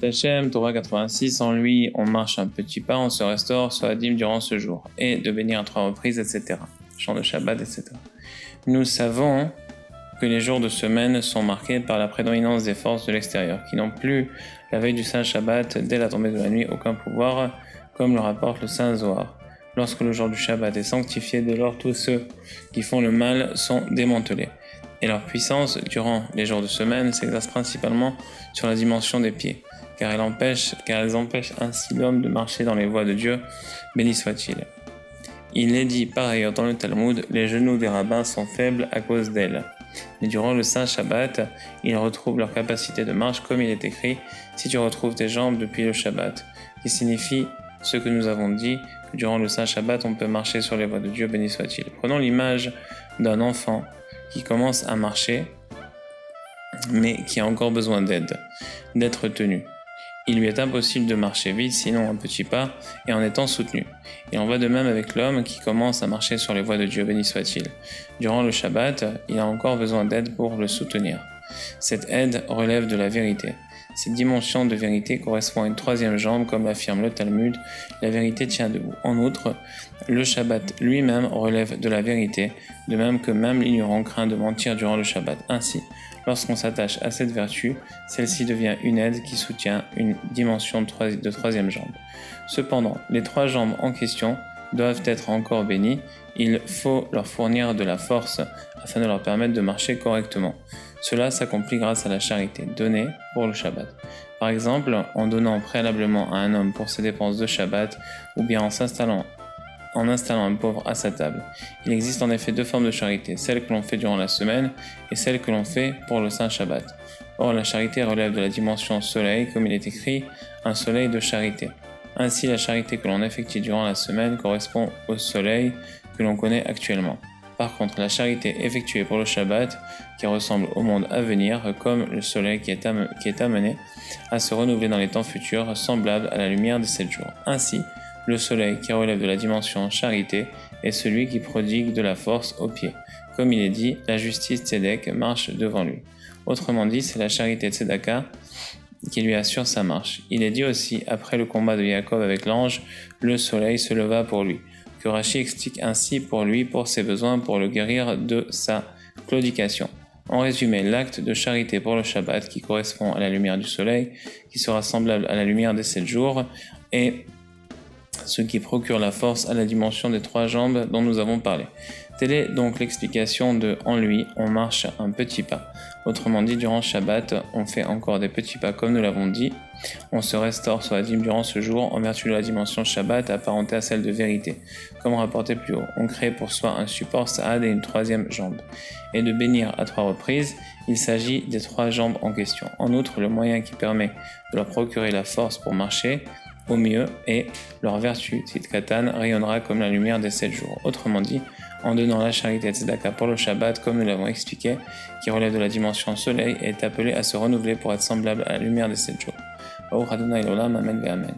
Hashem, Torah 86, en lui on marche un petit pas, on se restaure sur la dîme durant ce jour, et de bénir à 3 reprises, etc. Chant de Shabbat, etc. Nous savons que les jours de semaine sont marqués par la prédominance des forces de l'extérieur, qui n'ont plus, la veille du Saint Shabbat, dès la tombée de la nuit, aucun pouvoir, comme le rapporte le Saint Zohar. Lorsque le jour du Shabbat est sanctifié, dès lors tous ceux qui font le mal sont démantelés. Et leur puissance, durant les jours de semaine, s'exerce principalement sur la dimension des pieds, car elles empêchent ainsi l'homme de marcher dans les voies de Dieu, béni soit-il. Il est dit par ailleurs dans le Talmud, les genoux des rabbins sont faibles à cause d'elles. Mais durant le Saint Shabbat, ils retrouvent leur capacité de marche comme il est écrit « Si tu retrouves tes jambes depuis le Shabbat », qui signifie ce que nous avons dit, que durant le Saint Shabbat, on peut marcher sur les voies de Dieu, béni soit-il. Prenons l'image d'un enfant qui commence à marcher, mais qui a encore besoin d'aide, d'être tenu. Il lui est impossible de marcher vite, sinon un petit pas, et en étant soutenu. Et on va de même avec l'homme qui commence à marcher sur les voies de Dieu, béni soit-il. Durant le Shabbat, il a encore besoin d'aide pour le soutenir. Cette aide relève de la vérité. Cette dimension de vérité correspond à une troisième jambe, comme l'affirme le Talmud, la vérité tient debout. En outre, le Shabbat lui-même relève de la vérité, de même que même l'ignorant craint de mentir durant le Shabbat. Ainsi, lorsqu'on s'attache à cette vertu, celle-ci devient une aide qui soutient une dimension de troisième jambe. Cependant, les 3 jambes en question doivent être encore bénies, il faut leur fournir de la force afin de leur permettre de marcher correctement. Cela s'accomplit grâce à la charité donnée pour le Shabbat. Par exemple, en donnant préalablement à un homme pour ses dépenses de Shabbat, ou bien en installant un pauvre à sa table. Il existe en effet 2 formes de charité, celle que l'on fait durant la semaine et celle que l'on fait pour le Saint Shabbat. Or, la charité relève de la dimension soleil, comme il est écrit, un soleil de charité. Ainsi, la charité que l'on effectue durant la semaine correspond au soleil que l'on connaît actuellement. Par contre, la charité effectuée pour le Shabbat, qui ressemble au monde à venir, comme le soleil qui est amené à se renouveler dans les temps futurs, semblable à la lumière des 7 jours. Ainsi, le soleil qui relève de la dimension charité est celui qui prodigue de la force aux pieds. Comme il est dit, la justice Tzedek marche devant lui. Autrement dit, c'est la charité Tzedaka qui lui assure sa marche. Il est dit aussi, après le combat de Yaakov avec l'ange, le soleil se leva pour lui. Que Rashi explique ainsi pour lui, pour ses besoins, pour le guérir de sa claudication. En résumé, l'acte de charité pour le Shabbat qui correspond à la lumière du soleil, qui sera semblable à la lumière des 7 jours, et ce qui procure la force à la dimension des 3 jambes dont nous avons parlé. Telle est donc l'explication de « en lui, on marche un petit pas ». Autrement dit, durant Shabbat, on fait encore des petits pas comme nous l'avons dit. On se restaure sur la dîme durant ce jour en vertu de la dimension Shabbat apparentée à celle de vérité. Comme rapporté plus haut, on crée pour soi un support Saad et une 3e jambe. Et de bénir à 3 reprises, il s'agit des 3 jambes en question. En outre, le moyen qui permet de leur procurer la force pour marcher au mieux et leur vertu, Tzidkatan, rayonnera comme la lumière des 7 jours. Autrement dit, en donnant la charité Tzedaka pour le Shabbat, comme nous l'avons expliqué, qui relève de la dimension soleil, est appelé à se renouveler pour être semblable à la lumière des 7 jours. Baruch Adonai l'olam, amen ve amen.